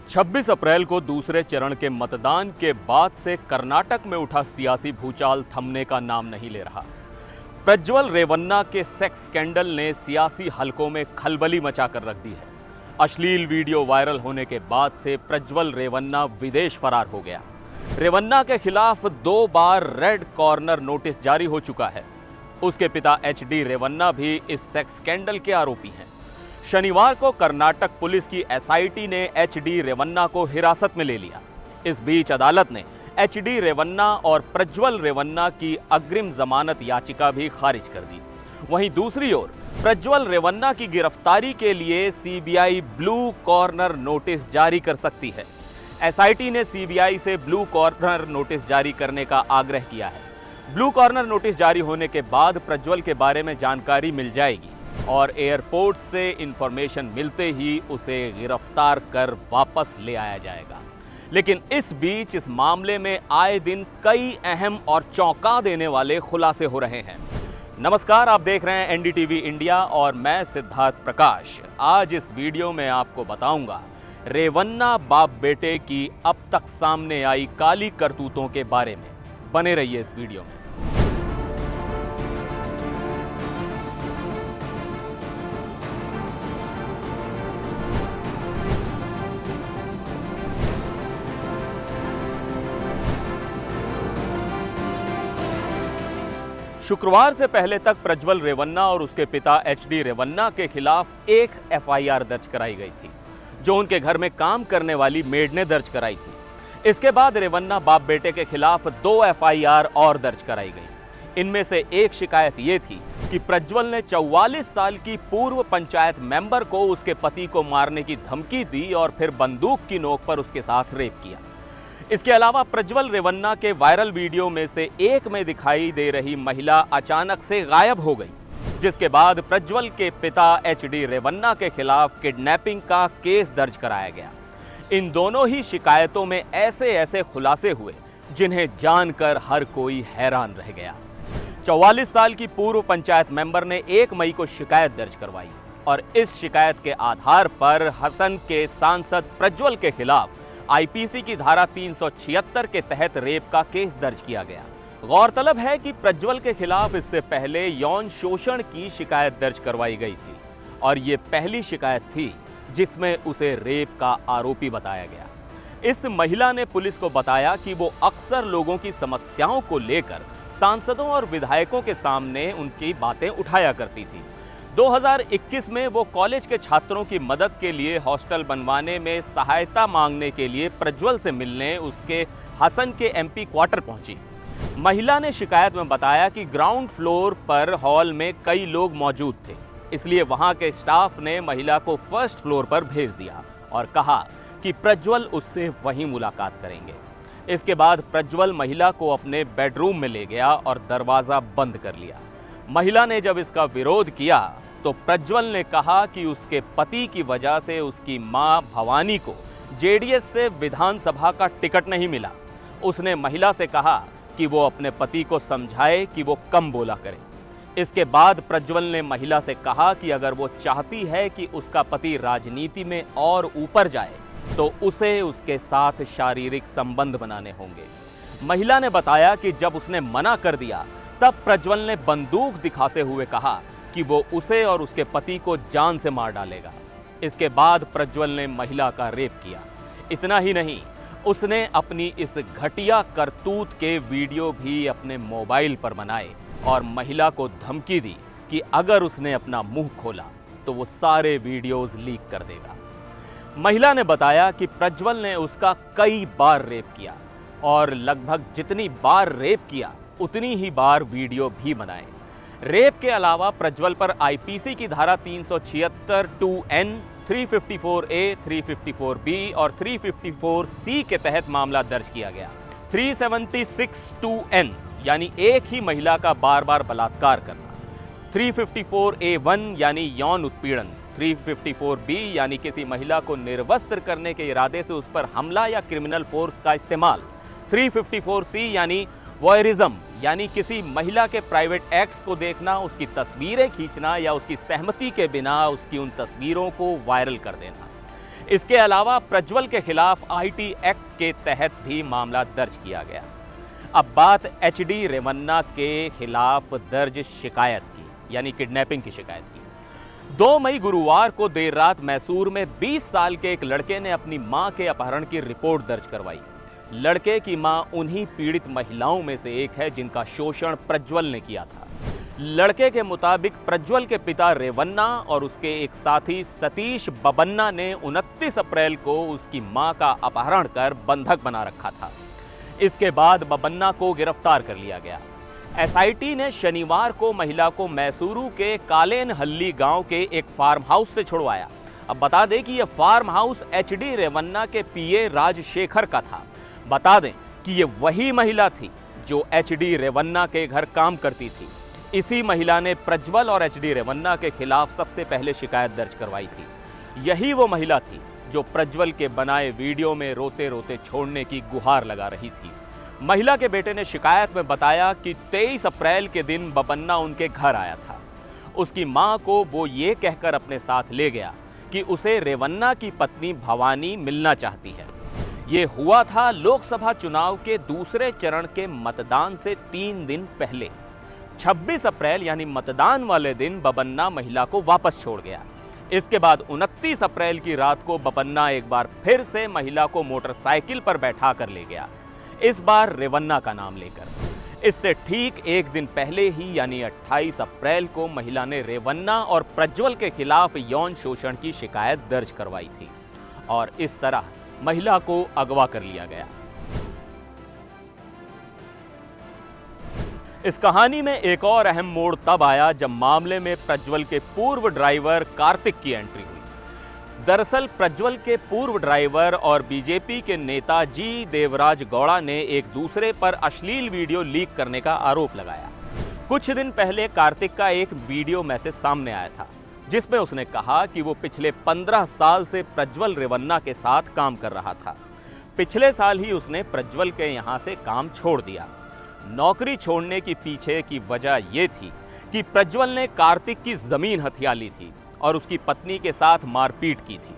26 अप्रैल को दूसरे चरण के मतदान के बाद से कर्नाटक में उठा सियासी भूचाल थमने का नाम नहीं ले रहा। प्रज्वल रेवन्ना के सेक्स स्कैंडल ने सियासी हलकों में खलबली मचाकर रख दी है। अश्लील वीडियो वायरल होने के बाद से प्रज्वल रेवन्ना विदेश फरार हो गया। रेवन्ना के खिलाफ 2 बार रेड कॉर्नर नोटिस जारी हो चुका है। उसके पिता HD रेवन्ना भी इस सेक्स स्कैंडल के आरोपी हैं। शनिवार को कर्नाटक पुलिस की SIT ने HD रेवन्ना को हिरासत में ले लिया। इस बीच अदालत ने HD रेवन्ना और प्रज्वल रेवन्ना की अग्रिम जमानत याचिका भी खारिज कर दी। वहीं दूसरी ओर प्रज्वल रेवन्ना की गिरफ्तारी के लिए CBI ब्लू कॉर्नर नोटिस जारी कर सकती है। SIT ने CBI से ब्लू कॉर्नर नोटिस जारी करने का आग्रह किया है। ब्लू कॉर्नर नोटिस जारी होने के बाद प्रज्वल के बारे में जानकारी मिल जाएगी और एयरपोर्ट से इंफॉर्मेशन मिलते ही उसे गिरफ्तार कर वापस ले आया जाएगा। लेकिन इस बीच इस मामले में आए दिन कई अहम और चौंका देने वाले खुलासे हो रहे हैं। नमस्कार, आप देख रहे हैं NDTV इंडिया और मैं सिद्धार्थ प्रकाश। आज इस वीडियो में आपको बताऊंगा रेवन्ना बाप बेटे की अब तक सामने आई काली करतूतों के बारे में। बने रहिए इस वीडियो में। शुक्रवार से पहले तक प्रज्वल रेवन्ना और उसके पिता HD रेवन्ना के खिलाफ एक FIR दर्ज कराई गई थी, जो उनके घर में काम करने वाली मेड ने दर्ज कराई थी। इसके बाद रेवन्ना बाप बेटे के खिलाफ 2 FIR और दर्ज कराई गई। इनमें से एक शिकायत ये थी कि प्रज्वल ने 44 साल की पूर्व पंचायत मेंबर को उसके पति को मारने की धमकी दी और फिर बंदूक की नोक पर उसके साथ रेप किया। इसके अलावा प्रज्वल रेवन्ना के वायरल वीडियो में से एक में दिखाई दे रही महिला अचानक से गायब हो गई, जिसके बाद प्रज्वल के पिता HD रेवन्ना के खिलाफ किडनैपिंग का केस दर्ज कराया गया। इन दोनों ही शिकायतों में ऐसे खुलासे हुए जिन्हें जानकर हर कोई हैरान रह गया। 44 साल की पूर्व पंचायत मेंबर ने 1 मई को शिकायत दर्ज करवाई और इस शिकायत के आधार पर हसन के सांसद प्रज्वल के खिलाफ IPC की धारा 376 के तहत रेप का केस दर्ज किया गया। गौरतलब है कि प्रज्वल के खिलाफ इससे पहले यौन शोषण की शिकायत दर्ज करवाई गई थी और ये पहली शिकायत थी जिसमें उसे रेप का आरोपी बताया गया। इस महिला ने पुलिस को बताया कि वो अक्सर लोगों की समस्याओं को लेकर सांसदों और विधायकों के सामने उनकी बातें उठाया करती थी। 2021 में वो कॉलेज के छात्रों की मदद के लिए हॉस्टल बनवाने में सहायता मांगने के लिए प्रज्वल से मिलने उसके हसन के MP क्वार्टर पहुंची। महिला ने शिकायत में बताया कि ग्राउंड फ्लोर पर हॉल में कई लोग मौजूद थे, इसलिए वहां के स्टाफ ने महिला को फर्स्ट फ्लोर पर भेज दिया और कहा कि प्रज्वल उससे वहीं मुलाकात करेंगे। इसके बाद प्रज्वल महिला को अपने बेडरूम में ले गया और दरवाजा बंद कर लिया। महिला ने जब इसका विरोध किया तो प्रज्वल ने कहा कि उसके पति की वजह से उसकी मां भवानी को JDS से विधानसभा का टिकट नहीं मिला। उसने महिला से कहा कि वो अपने पति को समझाए कि वो कम बोला करे। इसके बाद प्रज्वल ने महिला से कहा कि अगर वो चाहती है कि उसका पति राजनीति में और ऊपर जाए तो उसे उसके साथ शारीरिक संबंध बनाने होंगे। महिला ने बताया कि जब उसने मना कर दिया तब प्रज्वल ने बंदूक दिखाते हुए कहा कि वो उसे और उसके पति को जान से मार डालेगा। इसके बाद प्रज्वल ने महिला का रेप किया। इतना ही नहीं, उसने अपनी इस घटिया करतूत के वीडियो भी अपने मोबाइल पर बनाए और महिला को धमकी दी कि अगर उसने अपना मुंह खोला तो वो सारे वीडियोस लीक कर देगा। महिला ने बताया कि प्रज्वल ने उसका कई बार रेप किया और लगभग जितनी बार रेप किया उतनी ही बार वीडियो भी बनाए। रेप के अलावा प्रज्वल पर IPC की धारा 376 2N, 354A, 354B और 354C के तहत मामला दर्ज किया गया। 376 2N यानी एक ही महिला का बार बार बलात्कार करना, 354A1 यानी यौन उत्पीड़न, 354B यानी किसी महिला को निर्वस्त्र करने के इरादे से उस पर हमला या क्रिमिनल फोर्स का इस्तेमाल, 354C यानी वॉयरिज्म यानी किसी महिला के प्राइवेट एक्ट्स को देखना, उसकी तस्वीरें खींचना या उसकी सहमति के बिना उसकी उन तस्वीरों को वायरल कर देना। इसके अलावा प्रज्वल के खिलाफ आईटी एक्ट के तहत भी मामला दर्ज किया गया। अब बात एचडी रेवन्ना के खिलाफ दर्ज शिकायत की, यानी किडनैपिंग की शिकायत की। 2 मई गुरुवार को देर रात मैसूर में 20 साल के एक लड़के ने अपनी मां के अपहरण की रिपोर्ट दर्ज करवाई। लड़के की मां उन्हीं पीड़ित महिलाओं में से एक है जिनका शोषण प्रज्वल ने किया था। लड़के के मुताबिक प्रज्वल के पिता रेवन्ना और उसके एक साथी सतीश बबन्ना ने 29 अप्रैल को उसकी मां का अपहरण कर बंधक बना रखा था। इसके बाद बबन्ना को गिरफ्तार कर लिया गया। एसआईटी ने शनिवार को महिला को मैसूरू के कालेनहल्ली गांव के एक फार्म हाउस से छुड़वाया। अब बता दें कि यह फार्म हाउस एचडी रेवन्ना के पीए राजशेखर का था। बता दें कि यह वही महिला थी जो एचडी रेवन्ना के घर काम करती थी। इसी महिला ने प्रज्वल और एचडी रेवन्ना के खिलाफ सबसे पहले शिकायत दर्ज करवाई थी। यही वो महिला थी जो प्रज्वल के बनाए वीडियो में रोते रोते छोड़ने की गुहार लगा रही थी। महिला के बेटे ने शिकायत में बताया कि 23 अप्रैल के दिन बबन्ना उनके घर आया था। उसकी मां को वो ये कहकर अपने साथ ले गया कि उसे रेवन्ना की पत्नी भवानी मिलना चाहती है। ये हुआ था लोकसभा चुनाव के दूसरे चरण के मतदान से 3 दिन पहले। 26 अप्रैल यानी मतदान वाले दिन बबन्ना महिला को वापस छोड़ गया। इसके बाद 29 अप्रैल की रात को बबन्ना एक बार फिर से महिला को मोटरसाइकिल पर बैठा कर ले गया, इस बार रेवन्ना का नाम लेकर। इससे ठीक एक दिन पहले ही यानी 28 अप्रैल को महिला ने रेवन्ना और प्रज्वल के खिलाफ यौन शोषण की शिकायत दर्ज करवाई थी और इस तरह महिला को अगवा कर लिया गया। इस कहानी में एक और अहम मोड़ तब आया जब मामले में प्रज्वल के पूर्व ड्राइवर कार्तिक की एंट्री हुई। दरअसल प्रज्वल के पूर्व ड्राइवर और बीजेपी के नेता जी देवराज गौड़ा ने एक दूसरे पर अश्लील वीडियो लीक करने का आरोप लगाया। कुछ दिन पहले कार्तिक का एक वीडियो मैसेज सामने आया था जिसमें उसने कहा कि वो पिछले 15 साल से प्रज्वल रेवन्ना के साथ काम कर रहा था। पिछले साल ही उसने प्रज्वल के यहाँ से काम छोड़ दिया। नौकरी छोड़ने की पीछे की वजह यह थी कि प्रज्वल ने कार्तिक की जमीन हथिया ली थी और उसकी पत्नी के साथ मारपीट की थी।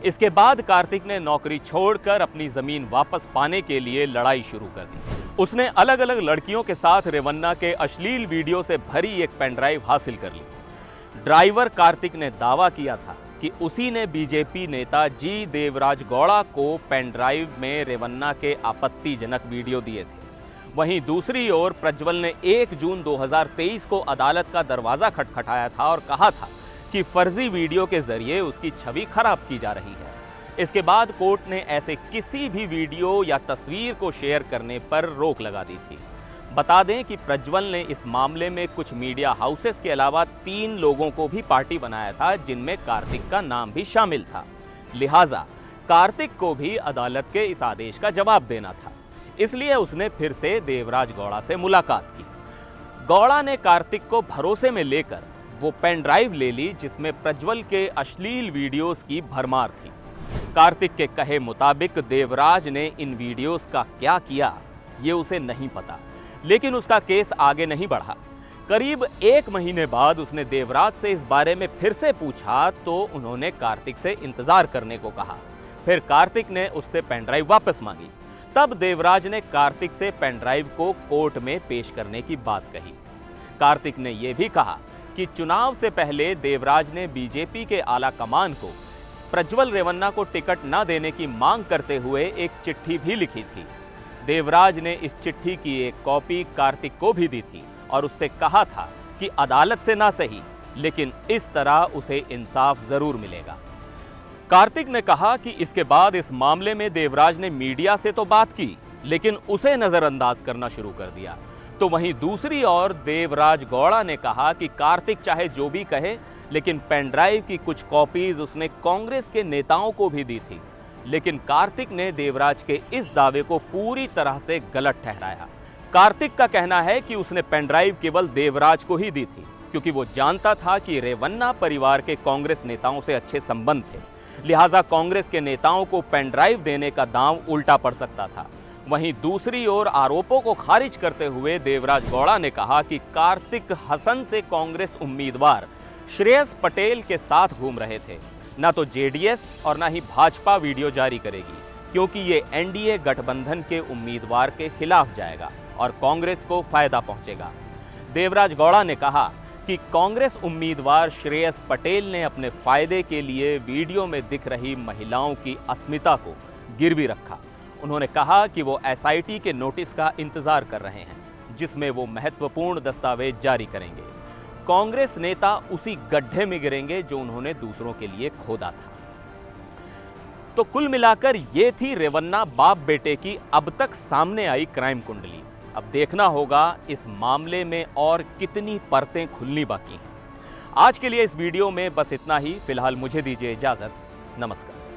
इसके बाद कार्तिक ने नौकरी छोड़कर अपनी जमीन वापस पाने के लिए लड़ाई शुरू कर दी। उसने अलग अलग लड़कियों के साथ रेवन्ना के अश्लील वीडियो से भरी एक पेनड्राइव हासिल कर ली। ड्राइवर कार्तिक ने दावा किया था कि उसी ने बीजेपी नेता जी देवराज गौड़ा को पेनड्राइव में रेवन्ना के आपत्तिजनक वीडियो दिए थे। वहीं दूसरी ओर प्रज्वल ने 1 जून 2023 को अदालत का दरवाजा खटखटाया था और कहा था कि फर्जी वीडियो के जरिए उसकी छवि खराब की जा रही है। इसके बाद कोर्ट ने ऐसे किसी भी वीडियो या तस्वीर को शेयर करने पर रोक लगा दी थी। बता दें कि प्रज्वल ने इस मामले में कुछ मीडिया हाउसेस के अलावा 3 लोगों को भी पार्टी बनाया था जिनमें कार्तिक का नाम भी शामिल था। लिहाजा कार्तिक को भी अदालत के इस आदेश का जवाब देना था, इसलिए उसने फिर से देवराज गौड़ा से मुलाकात की। गौड़ा ने कार्तिक को भरोसे में लेकर वो पेन ड्राइव ले ली जिसमें प्रज्वल के अश्लील वीडियोस की भरमार थी। कार्तिक के कहे मुताबिक देवराज ने इन वीडियोस का क्या किया ये उसे नहीं पता, लेकिन उसका केस आगे नहीं बढ़ा। करीब 1 महीने बाद उसने देवराज से इस बारे में फिर से पूछा तो उन्होंने कार्तिक से इंतजार करने को कहा। फिर कार्तिक ने उससे पेन ड्राइव वापस मांगी। तब देवराज ने कार्तिक से पेन ड्राइव को कोर्ट में पेश करने की बात कही। कार्तिक ने यह भी कहा कि चुनाव से पहले देवराज ने बीजेपी के आला कमान को प्रज्वल रेवन्ना को टिकट न देने की मांग करते हुए एक चिट्ठी भी लिखी थी। देवराज ने इस चिट्ठी की एक कॉपी कार्तिक को भी दी थी और उससे कहा था कि अदालत से ना सही लेकिन इस तरह उसे इंसाफ जरूर मिलेगा। कार्तिक ने कहा कि इसके बाद इस मामले में देवराज ने मीडिया से तो बात की लेकिन उसे नजरअंदाज करना शुरू कर दिया। तो वहीं दूसरी ओर देवराज गौड़ा ने कहा कि कार्तिक चाहे जो भी कहे लेकिन पेन ड्राइव की कुछ कॉपीज उसने कांग्रेस के नेताओं को भी दी थी। लेकिन कार्तिक ने देवराज के इस दावे को पूरी तरह से गलत ठहराया। कार्तिक का कहना है कि उसने पेन ड्राइव केवल देवराज को ही दी थी क्योंकि वो जानता था कि रेवन्ना परिवार के कांग्रेस नेताओं से अच्छे संबंध थे, लिहाजा कांग्रेस के नेताओं को पेन ड्राइव देने का दांव उल्टा पड़ सकता था। वहीं दूसरी ओर आरोपों को खारिज करते हुए देवराज गौड़ा ने कहा कि कार्तिक हसन से कांग्रेस उम्मीदवार श्रेयस पटेल के साथ घूम रहे थे। ना तो जेडीएस और ना ही भाजपा वीडियो जारी करेगी, क्योंकि ये एनडीए गठबंधन के उम्मीदवार के खिलाफ जाएगा और कांग्रेस को फायदा पहुंचेगा। देवराज गौड़ा ने कहा कि कांग्रेस उम्मीदवार श्रेयस पटेल ने अपने फायदे के लिए वीडियो में दिख रही महिलाओं की अस्मिता को गिरवी रखा। उन्होंने कहा कि वो एसआईटी के नोटिस का इंतजार कर रहे हैं, जिसमें वो महत्वपूर्ण दस्तावेज जारी करेंगे। कांग्रेस नेता उसी गड्ढे में गिरेंगे जो उन्होंने दूसरों के लिए खोदा था। तो कुल मिलाकर ये थी रेवन्ना बाप बेटे की अब तक सामने आई क्राइम कुंडली। अब देखना होगा इस मामले में और कितनी परतें खुलनी बाकी हैं। आज के लिए इस वीडियो में बस इतना ही। फिलहाल मुझे दीजिए इजाजत। नमस्कार।